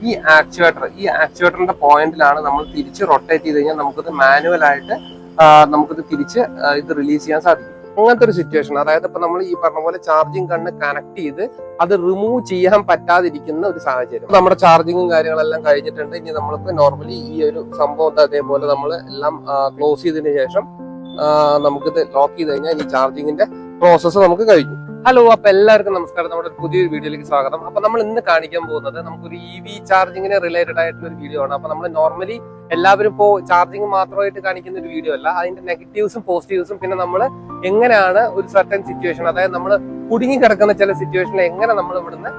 ഈ ആക്ച്വേറ്ററിന്റെ പോയിന്റിലാണ് നമ്മൾ തിരിച്ച് റൊട്ടേറ്റ് ചെയ്ത് കഴിഞ്ഞാൽ നമുക്കത് മാനുവലായിട്ട് നമുക്കത് തിരിച്ച് ഇത് റിലീസ് ചെയ്യാൻ സാധിക്കും. അങ്ങനത്തെ ഒരു സിറ്റുവേഷൻ, അതായത് ഇപ്പൊ നമ്മൾ ഈ പറഞ്ഞ പോലെ ചാർജിങ് കണ്ണ് കണക്ട് ചെയ്ത് അത് റിമൂവ് ചെയ്യാൻ പറ്റാതിരിക്കുന്ന ഒരു സാഹചര്യം. നമ്മുടെ ചാർജിങ്ങും കാര്യങ്ങളെല്ലാം കഴിഞ്ഞിട്ടുണ്ട്. ഇനി നമ്മൾക്ക് നോർമലി ഈ ഒരു സംഭവം അതേപോലെ നമ്മൾ എല്ലാം ക്ലോസ് ചെയ്തതിന് ശേഷം നമുക്കിത് ലോക്ക് ചെയ്ത് കഴിഞ്ഞാൽ ഈ ചാർജിങ്ങിന്റെ പ്രോസസ്സ് നമുക്ക് കഴിഞ്ഞു. ഹലോ, അപ്പൊ എല്ലാവർക്കും നമസ്കാരം. നമ്മുടെ പുതിയൊരു വീഡിയോയിലേക്ക് സ്വാഗതം. അപ്പൊ നമ്മൾ ഇന്ന് കാണിക്കാൻ പോകുന്നത് നമുക്കൊരു EV ചാർജിങ്ങിന് റിലേറ്റഡ് ആയിട്ടുള്ള ഒരു വീഡിയോ ആണ്. അപ്പൊ നമ്മൾ നോർമലി എല്ലാവരും ഇപ്പോൾ ചാർജിങ് മാത്രമായിട്ട് കാണിക്കുന്ന ഒരു വീഡിയോ അല്ല, അതിന്റെ നെഗറ്റീവ്സും പോസിറ്റീവ്സും പിന്നെ നമ്മൾ എങ്ങനെയാണ് ഒരു സർട്ടൻ സിറ്റുവേഷൻ, അതായത് നമ്മൾ കുടുങ്ങി കിടക്കുന്ന ചില സിറ്റുവേഷനിൽ എങ്ങനെ നമ്മൾ ഇവിടുന്ന്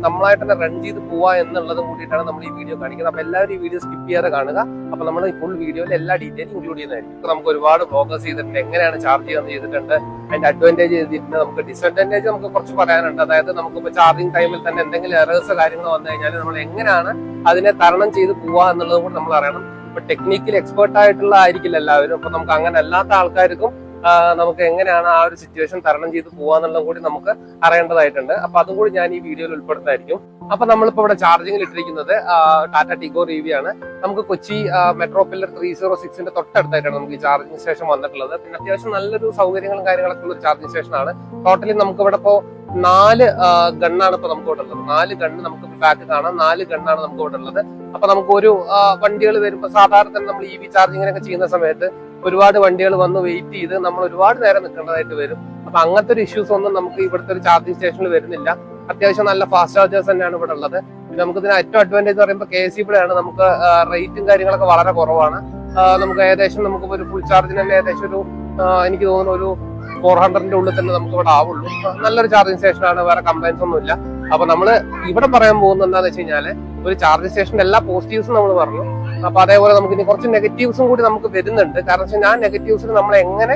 നമ്മളായിട്ട് തന്നെ റൺ ചെയ്ത് പോവാ എന്നുള്ളതും കൂടിയിട്ടാണ് നമ്മൾ ഈ വീഡിയോ കാണിക്കുന്നത്. അപ്പൊ എല്ലാവരും ഈ വീഡിയോ സ്കിപ്പ് ചെയ്യാതെ കാണുക. അപ്പൊ നമ്മൾ ഫുൾ വീഡിയോയിൽ എല്ലാ ഡീറ്റെയിലും ഇൻക്ലൂഡ് ചെയ്യുന്നതായിരിക്കും. നമുക്ക് ഒരുപാട് വ്ലോഗേഴ്സ് ചെയ്തിട്ടുണ്ട്, എങ്ങനെയാണ് ചാർജ് ചെയ്യാൻ ചെയ്തിട്ടുണ്ട്, അതിന്റെ അഡ്വാൻറ്റേജ് ചെയ്തിട്ടുണ്ട്, നമുക്ക് ഡിസഡ്വാൻറ്റേജ് നമുക്ക് കുറച്ച് പറയാനുണ്ട്. അതായത് നമുക്കിപ്പോൾ ചാർജിങ് ടൈമിൽ തന്നെ എന്തെങ്കിലും എറേഴ്സ് കാര്യങ്ങൾ വന്നു കഴിഞ്ഞാൽ നമ്മൾ എങ്ങനെയാണ് അതിനെ തരണം ചെയ്ത് പോവാ എന്നുള്ളതും കൂടി നമ്മൾ അറിയണം. ഇപ്പൊ ടെക്നിക്കലി എക്സ്പേർട്ട് ആയിട്ടുള്ള ആയിരിക്കില്ല എല്ലാവരും. അപ്പൊ നമുക്ക് അങ്ങനെ അല്ലാത്ത ആൾക്കാർക്കും നമുക്ക് എങ്ങനെയാണ് ആ ഒരു സിറ്റുവേഷൻ തരണം ചെയ്ത് പോവാന്നുള്ളതും കൂടി നമുക്ക് അറിയേണ്ടതായിട്ടുണ്ട്. അപ്പൊ അതും കൂടി ഞാൻ ഈ വീഡിയോയിൽ ഉൾപ്പെടുന്നതായിരിക്കും. അപ്പൊ നമ്മളിപ്പോ ഇവിടെ ചാർജിങ്ങിൽ ഇട്ടിരിക്കുന്നത് ടാറ്റ ടിഗോ EV ആണ്. നമുക്ക് കൊച്ചി മെട്രോ പില്ലർ 306ന്റെ തൊട്ടടുത്തായിട്ടാണ് നമുക്ക് ഈ ചാർജിങ് സ്റ്റേഷൻ വന്നിട്ടുള്ളത്. പിന്നെ അത്യാവശ്യം നല്ലൊരു സൗകര്യങ്ങളും കാര്യങ്ങളൊക്കെ ഉള്ള ഒരു ചാർജിങ് സ്റ്റേഷൻ ആണ്. ടോട്ടലി നമുക്ക് ഇവിടെ ഇപ്പോ 4 ഗണ്ണാണ് ഇപ്പൊ നമുക്ക് ഇവിടെ ഉള്ളത്. 4 ഗണ്ണ് നമുക്ക് ബാക്ക് കാണാം. 4 ഗണ്ണാണ് നമുക്ക് ഇവിടെ ഉള്ളത്. അപ്പൊ നമുക്ക് ഒരു വണ്ടികൾ വരുമ്പോൾ സാധാരണ തന്നെ നമ്മൾ EV ചാർജിങ്ങിനൊക്കെ ചെയ്യുന്ന സമയത്ത് ഒരുപാട് വണ്ടികൾ വന്ന് വെയിറ്റ് ചെയ്ത് നമ്മൾ ഒരുപാട് നേരം നിൽക്കേണ്ടതായിട്ട് വരും. അപ്പൊ അങ്ങനത്തെ ഒരു ഇഷ്യൂസ് ഒന്നും നമുക്ക് ഇവിടുത്തെ ഒരു ചാർജിങ് സ്റ്റേഷനിൽ വരുന്നില്ല. അത്യാവശ്യം നല്ല ഫാസ്റ്റ് ചാർജേഴ്സ് തന്നെയാണ് ഇവിടെ ഉള്ളത്. പിന്നെ നമുക്ക് ഇതിന് ഏറ്റവും അഡ്വാൻറ്റേജ് എന്ന് പറയുമ്പോൾ KCB ആണ്. നമുക്ക് റേറ്റും കാര്യങ്ങളൊക്കെ വളരെ കുറവാണ്. നമുക്ക് ഏകദേശം നമുക്ക് ഒരു ഫുൾ ചാർജിന് തന്നെ ഏകദേശം ഒരു എനിക്ക് തോന്നുന്നു ഒരു 400ന്റെ ഉള്ളിൽ തന്നെ നമുക്ക് ഇവിടെ ആവുള്ളൂ. നല്ലൊരു ചാർജിങ് സ്റ്റേഷനാണ്, വേറെ കംപ്ലൈൻസ് ഒന്നും ഇല്ല. അപ്പൊ നമ്മൾ ഇവിടെ പറയാൻ പോകുന്നത് എന്താണെന്ന് വെച്ച് കഴിഞ്ഞാല് ഒരു ചാർജിങ് സ്റ്റേഷന്റെ എല്ലാ പോസിറ്റീവ്സും നമ്മൾ പറഞ്ഞു. അപ്പൊ അതേപോലെ നമുക്ക് ഇനി കുറച്ച് നെഗറ്റീവ്സും കൂടി നമുക്ക് വരുന്നുണ്ട്. കാരണം വെച്ചാൽ ഞാൻ നെഗറ്റീവ്സിന് നമ്മൾ എങ്ങനെ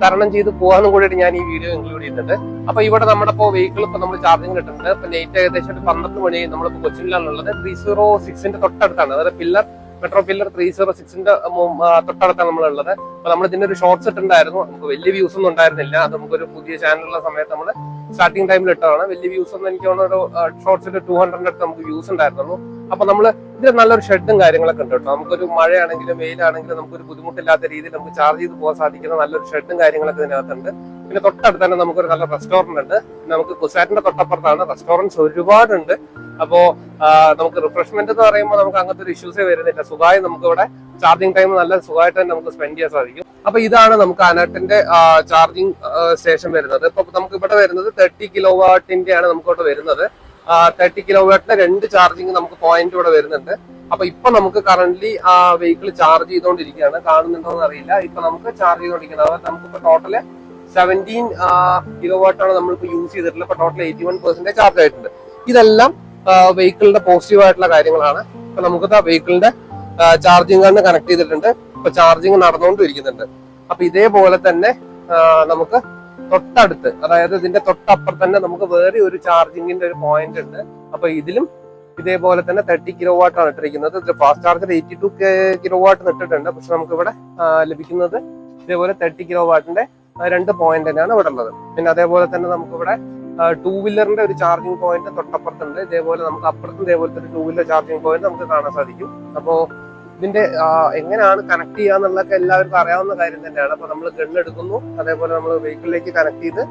തരണം ചെയ്ത് പോകാനും കൂടിയിട്ട് ഞാൻ ഈ വീഡിയോ ഇൻക്ലൂഡ് ചെയ്യുന്നുണ്ട്. അപ്പൊ ഇവിടെ നമ്മുടെ ഇപ്പോൾ വെഹിക്കിൾ ഇപ്പൊ നമ്മൾ ചാർജിങ് കിട്ടുന്നുണ്ട്. ഇപ്പൊ നൈറ്റ് ഏകദേശം ഒരു 12 മണി നമ്മളിപ്പോ കൊച്ചിയിലാണുള്ളത്. 306ന്റെ തൊട്ടടുത്താണ്, അതായത് പില്ലർ മെട്രോ പില്ലർ 306ന്റെ തൊട്ടടുത്താണ് നമ്മളുള്ളത്. അപ്പൊ നമ്മൾ ഇതിന്റെ ഒരു ഷോർട്സ് ഇട്ടുണ്ടായിരുന്നു. നമുക്ക് വലിയ വ്യൂസ് ഒന്നും ഉണ്ടായിരുന്നില്ല. അത് നമുക്കൊരു പുതിയ ചാനലുള്ള സമയത്ത് നമ്മൾ സ്റ്റാർട്ടിംഗ് ടൈമിൽ ഇട്ടതാണ്. വലിയ വ്യൂസ് ഒന്നും എനിക്ക് തോന്നുന്നു ഒരു ഷോർട്സിൽ 200ന്റെ അടുത്ത് നമുക്ക് വ്യൂസ് ഉണ്ടായിരുന്നുള്ളൂ. അപ്പൊ നമ്മൾ ഇതിൽ നല്ലൊരു ഷെഡും കാര്യങ്ങളൊക്കെ ഉണ്ട് കേട്ടോ. നമുക്കൊരു മഴയാണെങ്കിലും വെയിലാണെങ്കിലും നമുക്കൊരു ബുദ്ധിമുട്ടില്ലാത്ത രീതിയിൽ നമുക്ക് ചാർജ് ചെയ്ത് പോകാൻ സാധിക്കുന്ന നല്ലൊരു ഷെഡും കാര്യങ്ങളൊക്കെ ഇതിനകത്തുണ്ട്. പിന്നെ തൊട്ടടുത്ത് തന്നെ നമുക്കൊരു നല്ല റെസ്റ്റോറന്റ് ഉണ്ട്. നമുക്ക് കുസാറ്റിന്റെ തൊട്ടപ്പുറത്താണ്. റെസ്റ്റോറൻറ്റ്സ് ഒരുപാടുണ്ട്. അപ്പോ നമുക്ക് റിഫ്രഷ്മെന്റ് എന്ന് പറയുമ്പോൾ നമുക്ക് അങ്ങനത്തെ ഒരു ഇഷ്യൂസേ വരുന്നില്ല. സുഖമായി നമുക്ക് ഇവിടെ ചാർജിങ് ടൈം നല്ല സുഖമായിട്ട് തന്നെ നമുക്ക് സ്പെൻഡ് ചെയ്യാൻ സാധിക്കും. അപ്പൊ ഇതാണ് നമുക്ക് അനർട്ടിന്റെ ചാർജിങ് സ്റ്റേഷൻ വരുന്നത്. ഇപ്പൊ നമുക്ക് ഇവിടെ വരുന്നത് 30 കിലോവാട്ടിന്റെ ആണ് നമുക്ക് ഇവിടെ വരുന്നത്. 30 കിലോവാട്ടിന്റെ 2 ചാർജിങ് നമുക്ക് പോയിന്റ് ഇവിടെ വരുന്നുണ്ട്. അപ്പൊ ഇപ്പൊ നമുക്ക് കറന്റ് ആ വെഹിക്കിൾ ചാർജ് ചെയ്തുകൊണ്ടിരിക്കുകയാണ്. കാണുന്നുണ്ടോ എന്ന് അറിയില്ല. ഇപ്പൊ നമുക്ക് ചാർജ് ചെയ്തുകൊണ്ടിരിക്കുന്നത്. അതായത് നമുക്കിപ്പോ ടോട്ടല് 17 കിലോവാട്ടാണ് നമ്മളിപ്പോ യൂസ് ചെയ്തിട്ടുള്ളത്. ഇപ്പൊ ടോട്ടൽ 81% ചാർജ് ആയിട്ടുണ്ട്. ഇതെല്ലാം വെഹിക്കിളിന്റെ പോസിറ്റീവ് ആയിട്ടുള്ള കാര്യങ്ങളാണ്. ഇപ്പൊ നമുക്ക് വെഹിക്കിളിന്റെ ചാർജിങ് കണ്ണ് കണക്ട് ചെയ്തിട്ടുണ്ട്. ഇപ്പൊ ചാർജിങ് നടന്നുകൊണ്ടിരിക്കുന്നുണ്ട്. അപ്പൊ ഇതേപോലെ തന്നെ നമുക്ക് തൊട്ടടുത്ത്, അതായത് ഇതിന്റെ തൊട്ടപ്പുറത്ത് തന്നെ നമുക്ക് വേറെ ഒരു ചാർജിങ്ങിന്റെ ഒരു പോയിന്റ് ഉണ്ട്. അപ്പൊ ഇതിലും ഇതേപോലെ തന്നെ 30 കിലോവാട്ടാണ് ഇട്ടിരിക്കുന്നത്. ഫാസ്റ്റ് ചാർജർ 82 കിലോവാട്ട് ഇട്ടിട്ടുണ്ട്. പക്ഷെ നമുക്ക് ഇവിടെ ലഭിക്കുന്നത് ഇതേപോലെ 30 കിലോവാട്ടിന്റെ 2 പോയിന്റ് തന്നെയാണ് ഇവിടെ ഉള്ളത്. പിന്നെ അതേപോലെ തന്നെ നമുക്ക് ഇവിടെ 2 വീലറിന്റെ ഒരു ചാർജിങ് പോയിന്റ് തൊട്ടപ്പുറത്തുണ്ട്. ഇതേപോലെ നമുക്ക് അപ്പുറത്തും ഇതേപോലത്തെ ഒരു 2 വീലർ ചാർജിങ് പോയിന്റ് നമുക്ക് കാണാൻ സാധിക്കും. അപ്പോ ഇതിന്റെ എങ്ങനെയാണ് കണക്ട് ചെയ്യാന്നുള്ളതൊക്കെ എല്ലാവർക്കും അറിയാവുന്ന കാര്യം തന്നെയാണ്. അപ്പൊ നമ്മൾ ഗണ്ണെടുക്കുന്നു, അതേപോലെ നമ്മൾ വെഹിക്കിളിലേക്ക് കണക്ട് ചെയ്ത്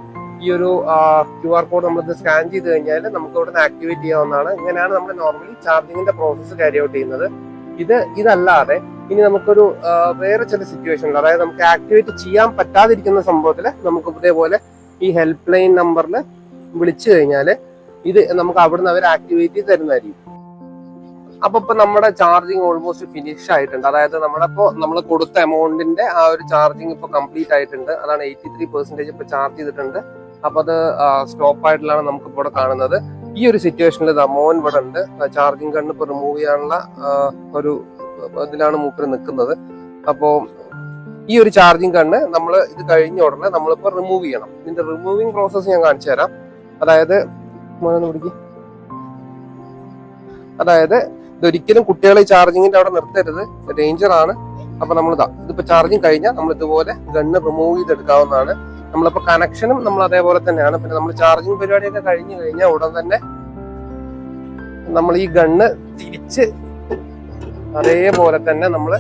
ഈ ഒരു QR കോഡ് നമ്മളിത് സ്കാൻ ചെയ്ത് കഴിഞ്ഞാൽ നമുക്ക് ഇവിടെ നിന്ന് ആക്ടിവേറ്റ് ചെയ്യാവുന്നതാണ്. ഇങ്ങനെയാണ് നമ്മൾ നോർമലി ചാർജിങ്ങിന്റെ പ്രോസസ്സ് ക്യാരി ഔട്ട് ചെയ്യുന്നത്. ഇതല്ലാതെ ഇനി നമുക്കൊരു വേറെ ചില സിറ്റുവേഷനിൽ, അതായത് നമുക്ക് ആക്ടിവേറ്റ് ചെയ്യാൻ പറ്റാതിരിക്കുന്ന സംഭവത്തിൽ നമുക്ക് ഇതേപോലെ ഈ ഹെൽപ്പ് ലൈൻ നമ്പറിൽ വിളിച്ചു കഴിഞ്ഞാൽ ഇത് നമുക്ക് അവിടുന്ന് അവർ ആക്ടിവേറ്റ് ചെയ്ത് തരുന്നതായിരിക്കും. അപ്പൊ ഇപ്പൊ നമ്മുടെ ചാർജിങ് ഓൾമോസ്റ്റ് ഫിനിഷ് ആയിട്ടുണ്ട്. അതായത് നമ്മൾ കൊടുത്ത എമൗണ്ടിന്റെ ആ ഒരു ചാർജിങ് ഇപ്പൊ കംപ്ലീറ്റ് ആയിട്ടുണ്ട്. അതാണ് 83% ഇപ്പൊ ചാർജ് ചെയ്തിട്ടുണ്ട്. അപ്പൊ അത് സ്റ്റോപ്പ് ആയിട്ടുള്ളതാണ് നമുക്ക് ഇവിടെ കാണുന്നത്. ഈ ഒരു സിറ്റുവേഷനിൽ മോൻ ഇവിടെ ഉണ്ട്. ചാർജിങ് കണ്ണ് ഇപ്പൊ റിമൂവ് ചെയ്യാനുള്ള ഒരു ഇതിലാണ് മൂപ്പര് നിൽക്കുന്നത്. അപ്പോ ഈ ഒരു ചാർജിങ് കണ്ണ് നമ്മൾ ഇത് കഴിഞ്ഞ ഉടനെ നമ്മളിപ്പോ റിമൂവ് ചെയ്യണം. ഇതിന്റെ റിമൂവിങ് പ്രോസസ്സ് ഞാൻ കാണിച്ചു തരാം. അതായത് ഇതൊരിക്കലും കുട്ടികളെ ചാർജിങ്ങിന്റെ അവിടെ നിർത്തരുത്, ഡേഞ്ചർ ആണ്. അപ്പൊ ഇതിപ്പോ ചാർജിങ് കഴിഞ്ഞാൽ നമ്മൾ ഇതുപോലെ ഗണ്ണ് റിമൂവ് ചെയ്തെടുക്കാവുന്നതാണ്. നമ്മളിപ്പോ കണക്ഷനും നമ്മൾ അതേപോലെ തന്നെയാണ്. പിന്നെ നമ്മൾ ചാർജിങ് പരിപാടിയൊക്കെ കഴിഞ്ഞു കഴിഞ്ഞാൽ ഉടൻ തന്നെ നമ്മൾ ഈ ഗണ്ണ് തിരിച്ച് അതേപോലെ തന്നെ നമ്മൾ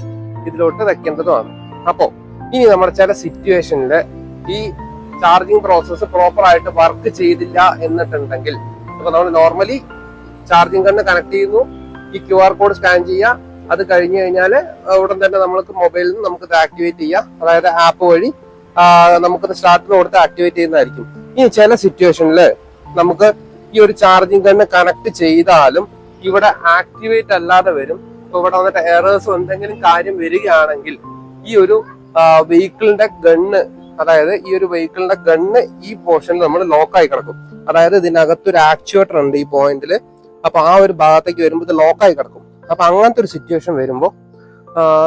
ഇതിലോട്ട് വെക്കേണ്ടതുമാണ്. അപ്പോൾ ഇനി നമ്മുടെ ചില സിറ്റുവേഷനിൽ ഈ ചാർജിങ് പ്രോസസ്സ് പ്രോപ്പർ ആയിട്ട് വർക്ക് ചെയ്തില്ല എന്നിട്ടുണ്ടെങ്കിൽ, ഇപ്പൊ നമ്മൾ നോർമലി ചാർജിങ് ഗണ്ണ് കണക്ട് ചെയ്യുന്നു, ഈ QR കോഡ് സ്കാൻ ചെയ്യുക, അത് കഴിഞ്ഞു കഴിഞ്ഞാൽ ഉടൻ തന്നെ നമുക്ക് മൊബൈലിൽ നിന്ന് നമുക്കിത് ആക്ടിവേറ്റ് ചെയ്യാം. അതായത് ആപ്പ് വഴി നമുക്കിത് സ്റ്റാർട്ടിന് കൊടുത്ത് ആക്ടിവേറ്റ് ചെയ്യുന്നതായിരിക്കും. ഇനി ചില സിറ്റുവേഷനിൽ നമുക്ക് ഈ ഒരു ചാർജിങ് ഗണ്ണ് കണക്ട് ചെയ്താലും ഇവിടെ ആക്ടിവേറ്റ് അല്ലാതെ വരും. ഇപ്പൊ ഇവിടെ വന്നിട്ട് എറേഴ്സ് എന്തെങ്കിലും കാര്യം വരികയാണെങ്കിൽ ഈ ഒരു വെഹിക്കിളിന്റെ ഗണ്ണ്, അതായത് ഈ ഒരു വെഹിക്കിളിന്റെ ഗണ്ണ് ഈ പോർഷനിൽ നമ്മൾ ലോക്കായി കിടക്കും. അതായത് ഇതിനകത്തൊരു ആക്ച്വേറ്റർ ഉണ്ട് ഈ പോയിന്റിൽ. അപ്പൊ ആ ഒരു ഭാഗത്തേക്ക് വരുമ്പോൾ ഇത് ലോക്കായി കിടക്കും. അപ്പൊ അങ്ങനത്തെ ഒരു സിറ്റുവേഷൻ വരുമ്പോൾ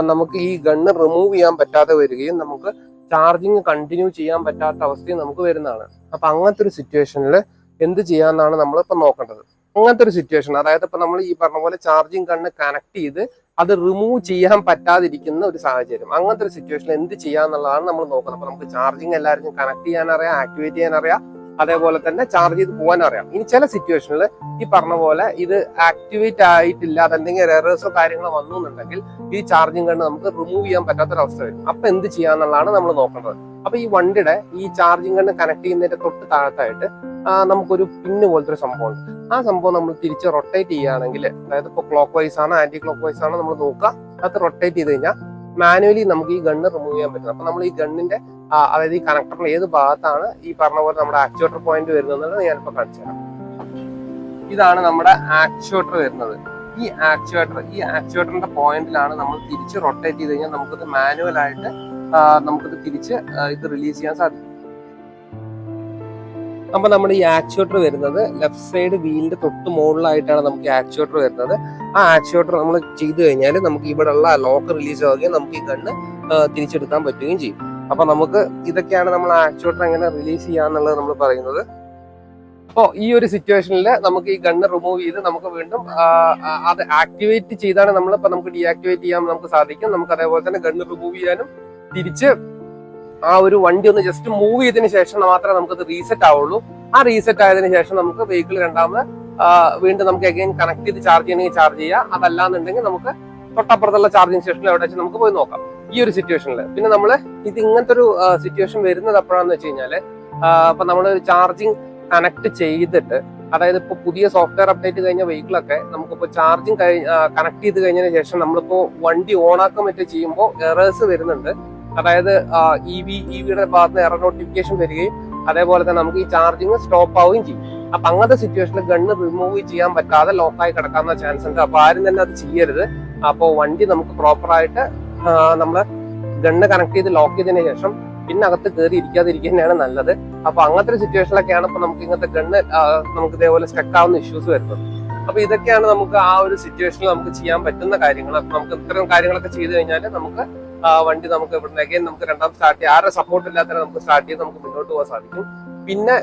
നമുക്ക് ഈ ഗണ്ണ് റിമൂവ് ചെയ്യാൻ പറ്റാതെ വരികയും നമുക്ക് ചാർജിങ് കണ്ടിന്യൂ ചെയ്യാൻ പറ്റാത്ത അവസ്ഥയും നമുക്ക് വരുന്നതാണ്. അപ്പൊ അങ്ങനത്തെ ഒരു സിറ്റുവേഷനിൽ എന്ത് ചെയ്യാന്നാണ് നമ്മളിപ്പോ നോക്കേണ്ടത്. അങ്ങനത്തെ ഒരു സിറ്റുവേഷൻ, അതായത് ഇപ്പൊ നമ്മൾ ഈ പറഞ്ഞ പോലെ ചാർജിങ് ഗണ്ണ് കണക്ട് ചെയ്ത് അത് റിമൂവ് ചെയ്യാൻ പറ്റാതിരിക്കുന്ന ഒരു സാഹചര്യം, അങ്ങനത്തെ ഒരു സിറ്റുവേഷനിൽ എന്ത് ചെയ്യാന്നുള്ളതാണ് നമ്മൾ നോക്കുന്നത്. അപ്പൊ നമുക്ക് ചാർജിങ് എല്ലാവർക്കും കണക്ട് ചെയ്യാൻ അറിയാം, ആക്ടിവേറ്റ് ചെയ്യാൻ അറിയാം, അതേപോലെ തന്നെ ചാർജ് ചെയ്ത് പോകാൻ അറിയാം. ഇനി ചില സിറ്റുവേഷനിൽ ഈ പറഞ്ഞ പോലെ ഇത് ആക്ടിവേറ്റ് ആയിട്ടില്ല, അതെന്തെങ്കിലും എറേഴ്സോ കാര്യങ്ങളോ വന്നു എന്നുണ്ടെങ്കിൽ ഈ ചാർജിങ് ഗണ്ണ് നമുക്ക് റിമൂവ് ചെയ്യാൻ പറ്റാത്തൊരവസ്ഥ വരും. അപ്പൊ എന്ത് ചെയ്യാന്നുള്ളതാണ് നമ്മൾ നോക്കേണ്ടത്. അപ്പൊ ഈ വണ്ടിയുടെ ഈ ചാർജിങ് ഗണ്ണ് കണക്ട് ചെയ്യുന്നതിന്റെ തൊട്ട് താഴത്തായിട്ട് നമുക്കൊരു പിന്ന് പോലത്തെ ഒരു സംഭവം ഉണ്ട്. ആ സംഭവം നമ്മൾ തിരിച്ച് റൊട്ടേറ്റ് ചെയ്യുകയാണെങ്കിൽ, അതായത് ഇപ്പോൾ ക്ലോക്ക് വൈസ് ആണ് ആന്റി ക്ലോക്ക് വൈസ് ആണ് നമ്മൾ നോക്കുക, അത് റൊട്ടേറ്റ് ചെയ്ത് കഴിഞ്ഞാൽ മാനുവലി നമുക്ക് ഈ ഗണ്ണ് റിമൂവ് ചെയ്യാൻ പറ്റും. അപ്പൊ നമ്മൾ ഈ ഗണ്ണിന്റെ അതായത് ഈ കണക്ടറിൽ ഏത് ഭാഗത്താണ് ഈ പറഞ്ഞ പോലെ നമ്മുടെ ആക്ച്വേറ്റർ പോയിന്റ് വരുന്നത് ഞാനിപ്പോ കാണിച്ചു തരാം. ഇതാണ് നമ്മുടെ ആക്ച്വേറ്റർ വരുന്നത്. ഈ ആക്ച്വേറ്ററിന്റെ പോയിന്റിലാണ് നമ്മൾ തിരിച്ച് റൊട്ടേറ്റ് ചെയ്ത് കഴിഞ്ഞാൽ നമുക്കിത് മാനുവൽ ആയിട്ട് നമുക്കിത് തിരിച്ച് ഇത് റിലീസ് ചെയ്യാൻ സാധിക്കും. അപ്പൊ നമ്മുടെ ഈ ആക്ച്വേറ്റർ വരുന്നത് ലെഫ്റ്റ് സൈഡ് വീലിന്റെ തൊട്ട് മുകളിലായിട്ടാണ് നമുക്ക് ആക്ച്വേറ്റർ വരുന്നത്. ആ ആക്ച്വേറ്റർ നമ്മൾ ചെയ്തു കഴിഞ്ഞാൽ നമുക്ക് ഇവിടെ ഉള്ള ലോക്ക് റിലീസ് ആവുകയും നമുക്ക് ഈ ഗണ്ണ് തിരിച്ചെടുക്കാൻ പറ്റുകയും ചെയ്യും. അപ്പൊ നമുക്ക് ഇതൊക്കെയാണ് നമ്മൾ ആക്ച്വേറ്റർ എങ്ങനെ റിലീസ് ചെയ്യാന്നുള്ളത് നമ്മൾ പറയുന്നത്. അപ്പോൾ ഈ ഒരു സിറ്റുവേഷനിൽ നമുക്ക് ഈ ഗണ്ണ് റിമൂവ് ചെയ്ത് നമുക്ക് വീണ്ടും അത് ആക്ടിവേറ്റ് ചെയ്താണ് നമ്മളിപ്പോ നമുക്ക് ഡീആക്ടിവേറ്റ് ചെയ്യാൻ നമുക്ക് സാധിക്കും. നമുക്ക് അതേപോലെ തന്നെ ഗണ്ണ് റിമൂവ് ചെയ്യാനും തിരിച്ച് ആ ഒരു വണ്ടി ഒന്ന് ജസ്റ്റ് മൂവ് ചെയ്തതിനു ശേഷം മാത്രമേ നമുക്കത് റീസെറ്റ് ആവുള്ളൂ. ആ റീസെറ്റ് ആയതിനു ശേഷം നമുക്ക് വെഹിക്കിൾ രണ്ടാമത് വീണ്ടും നമുക്ക് അഗൈൻ കണക്ട് ചെയ്ത് ചാർജ് ചെയ്യണമെങ്കിൽ ചാർജ് ചെയ്യാം. അതല്ലാന്നുണ്ടെങ്കിൽ നമുക്ക് തൊട്ടപ്പുറത്തുള്ള ചാർജിങ് സ്റ്റേഷനിൽ എവിടെ വെച്ച് നമുക്ക് പോയി നോക്കാം ഈ ഒരു സിറ്റുവേഷനിൽ. പിന്നെ നമ്മൾ ഇത് ഇങ്ങനത്തെ ഒരു സിറ്റുവേഷൻ വരുന്നത് എപ്പോഴാന്ന് വെച്ച് കഴിഞ്ഞാല്, ഇപ്പൊ നമ്മൾ ചാർജിങ് കണക്ട് ചെയ്തിട്ട്, അതായത് ഇപ്പൊ പുതിയ സോഫ്റ്റ്വെയർ അപ്ഡേറ്റ് കഴിഞ്ഞ വെഹിക്കിളൊക്കെ നമുക്കിപ്പോ ചാർജിങ് കണക്ട് ചെയ്ത് കഴിഞ്ഞതിന് ശേഷം നമ്മളിപ്പോ വണ്ടി ഓൺ ആക്കാൻ പറ്റി ചെയ്യുമ്പോൾ എറേഴ്സ് വരുന്നുണ്ട്. അതായത് ഇവിയുടെ ഭാഗത്ത് നിന്ന് എറർ നോട്ടിഫിക്കേഷൻ വരികയും അതേപോലെ തന്നെ നമുക്ക് ഈ ചാർജിങ് സ്റ്റോപ്പ് ആവുകയും ചെയ്യും. അപ്പൊ അങ്ങനത്തെ സിറ്റുവേഷനിൽ ഗണ്ണ് റിമൂവ് ചെയ്യാൻ പറ്റാതെ ലോക്കായി കിടക്കാവുന്ന ചാൻസ് ഉണ്ട്. അപ്പൊ ആരും തന്നെ അത് ചെയ്യരുത്. അപ്പോൾ വണ്ടി നമുക്ക് പ്രോപ്പറായിട്ട് നമ്മൾ ഗണ്ണ് കണക്ട് ചെയ്ത് ലോക്ക് ചെയ്തതിനു ശേഷം പിന്നെ അകത്ത് കയറി ഇരിക്കാതിരിക്കുന്നതാണ് നല്ലത്. അപ്പൊ അങ്ങനത്തെ ഒരു സിറ്റുവേഷനിലൊക്കെയാണ് ഇപ്പൊ നമുക്ക് ഇങ്ങനത്തെ ഗണ്ണ് നമുക്ക് ഇതേപോലെ സ്റ്റക്ക് ആവുന്ന ഇഷ്യൂസ് വരുന്നത്. അപ്പൊ ഇതൊക്കെയാണ് നമുക്ക് ആ ഒരു സിറ്റുവേഷനിൽ നമുക്ക് ചെയ്യാൻ പറ്റുന്ന കാര്യങ്ങൾ. അപ്പൊ നമുക്ക് ഇത്തരം കാര്യങ്ങളൊക്കെ ചെയ്തു കഴിഞ്ഞാൽ നമുക്ക് വണ്ടി നമുക്ക് ഇവിടുന്ന് അഗൈൻ നമുക്ക് രണ്ടാം സ്റ്റാർട്ട് ചെയ്യാം. ആരുടെ സപ്പോർട്ട് ഇല്ലാത്ത നമുക്ക് സ്റ്റാർട്ട് ചെയ്ത് നമുക്ക് മുന്നോട്ട് പോകാൻ സാധിക്കും. പിന്നെ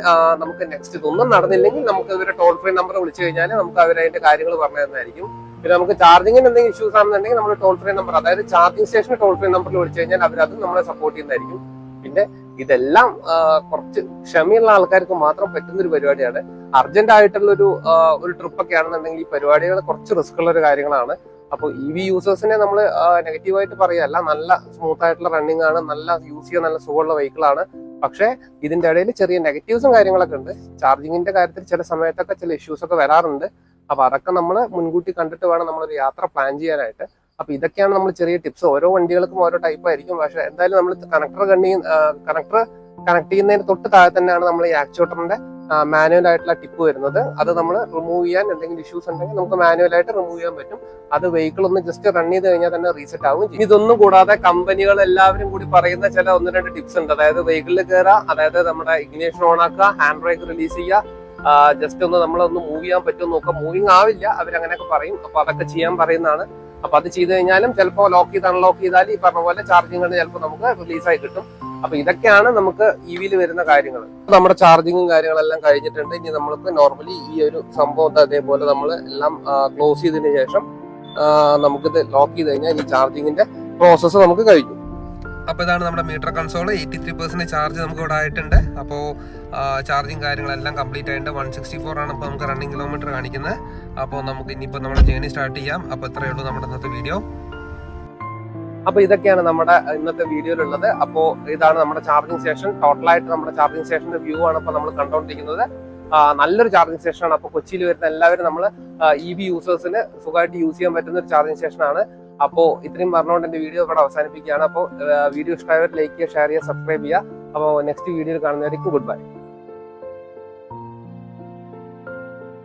നമുക്ക് നെക്സ്റ്റ് ഇതൊന്നും നടന്നില്ലെങ്കിൽ നമുക്ക് ഇവരെ ടോൾ ഫ്രീ നമ്പർ വിളിച്ചു കഴിഞ്ഞാൽ നമുക്ക് അവരതിന്റെ കാര്യങ്ങൾ പറഞ്ഞു തരുന്നതായിരിക്കും. പിന്നെ നമുക്ക് ചാർജിങ്ങിന് എന്തെങ്കിലും ഇഷ്യൂസ് ആണെന്നുണ്ടെങ്കിൽ നമ്മൾ ടോൾ ഫ്രീ നമ്പർ, അതായത് ചാർജിങ് സ്റ്റേഷൻ ടോൾ ഫ്രീ നമ്പറിൽ വിളിച്ചു കഴിഞ്ഞാൽ അവരത് നമ്മളെ സപ്പോർട്ട് ചെയ്യുന്നതായിരിക്കും. പിന്നെ ഇതെല്ലാം കുറച്ച് ക്ഷമയുള്ള ആൾക്കാർക്ക് മാത്രം പറ്റുന്ന ഒരു പരിപാടിയാണ്. അർജന്റ് ആയിട്ടുള്ള ഒരു ട്രിപ്പ് ഒക്കെ ആണെന്നുണ്ടെങ്കിൽ ഈ പരിപാടികൾ കുറച്ച് റിസ്ക് ഉള്ള ഒരു കാര്യങ്ങളാണ്. അപ്പോൾ EV യൂസേഴ്സിനെ നമ്മൾ നെഗറ്റീവായിട്ട് പറയല്ല, നല്ല സ്മൂത്ത് ആയിട്ടുള്ള റണ്ണിങ് ആണ്, നല്ല യൂസ് ചെയ്യാൻ നല്ല സുഖമുള്ള വെഹിക്കിളാണ്. പക്ഷേ ഇതിന്റെ ഇടയിൽ ചെറിയ നെഗറ്റീവ്സും കാര്യങ്ങളൊക്കെ ഉണ്ട്. ചാർജിങ്ങിന്റെ കാര്യത്തിൽ ചില സമയത്തൊക്കെ ചില ഇഷ്യൂസ് ഒക്കെ വരാറുണ്ട്. അപ്പൊ അതൊക്കെ നമ്മൾ മുൻകൂട്ടി കണ്ടിട്ട് വേണം നമ്മളൊരു യാത്ര പ്ലാൻ ചെയ്യാനായിട്ട്. അപ്പൊ ഇതൊക്കെയാണ് നമ്മൾ ചെറിയ ടിപ്സ്. ഓരോ വണ്ടികൾക്കും ഓരോ ടൈപ്പ് ആയിരിക്കും. പക്ഷെ എന്തായാലും നമ്മൾ കണക്ടർ കണക്ട് ചെയ്യുന്നതിന് തൊട്ട് താഴെ തന്നെയാണ് നമ്മൾ ഈ ആക്ച്വേറ്ററിന്റെ മാനുവൽ ആയിട്ടുള്ള ടിപ്പ് വരുന്നത്. അത് നമ്മൾ റിമൂവ് ചെയ്യാൻ എന്തെങ്കിലും ഇഷ്യൂസ് ഉണ്ടെങ്കിൽ നമുക്ക് മാനുവൽ ആയിട്ട് റിമൂവ് ചെയ്യാൻ പറ്റും. അത് വെഹിക്കിൾ ഒന്ന് ജസ്റ്റ് റൺ ചെയ്ത് കഴിഞ്ഞാൽ തന്നെ റീസെറ്റ് ആവും. ഇതൊന്നും കൂടാതെ കമ്പനികൾ എല്ലാവരും കൂടി പറയുന്ന ചില 1-2 ടിപ്സ് ഉണ്ട്. അതായത് വെഹിക്കിളിൽ കയറുക, അതായത് നമ്മുടെ ഇഗ്നിഷൻ ഓൺ ആക്കുക, ഹാൻഡ് ബ്രേക്ക് റിലീസ് ചെയ്യുക, ജസ്റ്റ് ഒന്ന് നമ്മളൊന്ന് മൂവ് ചെയ്യാൻ പറ്റുമെന്ന് നോക്കാം. മൂവിങ് ആവില്ല, അവരങ്ങനെയൊക്കെ പറയും. അപ്പൊ അതൊക്കെ ചെയ്യാൻ പറയുന്നതാണ്. അപ്പൊ അത് ചെയ്ത് കഴിഞ്ഞാലും ചിലപ്പോൾ ലോക്ക് ചെയ്ത് അൺലോക്ക് ചെയ്താൽ ഈ പറഞ്ഞ പോലെ ചാർജിങ് ചിലപ്പോൾ നമുക്ക് റിലീസായി കിട്ടും. അപ്പൊ ഇതൊക്കെയാണ് നമുക്ക് EVയിൽ വരുന്ന കാര്യങ്ങൾ. നമ്മുടെ ചാർജിങ്ങും കാര്യങ്ങളെല്ലാം കഴിഞ്ഞിട്ടുണ്ട്. ഇനി നമ്മൾക്ക് നോർമലി ഈ ഒരു സംഭവത്തെ അതേപോലെ നമ്മൾ എല്ലാം ക്ലോസ് ചെയ്തതിന് ശേഷം നമുക്കിത് ലോക്ക് ചെയ്ത് കഴിഞ്ഞാൽ ഈ ചാർജിങ്ങിന്റെ പ്രോസസ്സ് നമുക്ക് കഴിഞ്ഞു. അപ്പോൾ ഇതാണ് നമ്മുടെ മീറ്റർ കൺസോൾ. 83% ചാർജ് നമുക്ക് ഇവിടെ ആയിട്ടുണ്ട്. അപ്പോൾ ചാർജിങ് കാര്യങ്ങളെല്ലാം കംപ്ലീറ്റ് ആയിട്ടുണ്ട്. 164 ആണ് ഇപ്പോൾ നമുക്ക് റണ്ണിങ് കിലോമീറ്റർ കാണിക്കുന്നത്. അപ്പോൾ നമുക്ക് ഇനിയിപ്പോൾ നമ്മുടെ ജേർണി സ്റ്റാർട്ട് ചെയ്യാം. അപ്പോൾ ഇത്രയേ ഉള്ളൂ നമ്മുടെ ഇന്നത്തെ വീഡിയോ. അപ്പോൾ ഇതൊക്കെയാണ് നമ്മുടെ ഇന്നത്തെ വീഡിയോയിലുള്ളത്. അപ്പോൾ ഇതാണ് നമ്മുടെ ചാർജിങ് സ്റ്റേഷൻ. ടോട്ടലായിട്ട് നമ്മുടെ ചാർജിങ് സ്റ്റേഷന്റെ വ്യൂ ആണ് ഇപ്പോൾ നമ്മൾ കണ്ടുകൊണ്ടിരിക്കുന്നത്. നല്ലൊരു ചാർജിങ് സ്റ്റേഷനാണ്. അപ്പോൾ കൊച്ചിയിൽ വരുന്ന എല്ലാവരും നമ്മൾ EV യൂസേഴ്സിന് സുഖമായിട്ട് യൂസ് ചെയ്യാൻ പറ്റുന്ന ഒരു ചാർജിങ് സ്റ്റേഷനാണ്. അപ്പോൾ ഇത്രയും പറഞ്ഞുകൊണ്ട് എന്റെ വീഡിയോ ഇവിടെ അവസാനിപ്പിക്കുകയാണ്. അപ്പോൾ വീഡിയോ ഇഷ്ടമായവർ ലൈക്ക് ചെയ്യുക, ഷെയർ ചെയ്യുക, സബ്സ്ക്രൈബ് ചെയ്യുക. അപ്പോൾ നെക്സ്റ്റ് വീഡിയോയിൽ കാണുന്നവരേക്കും ഗുഡ് ബൈ.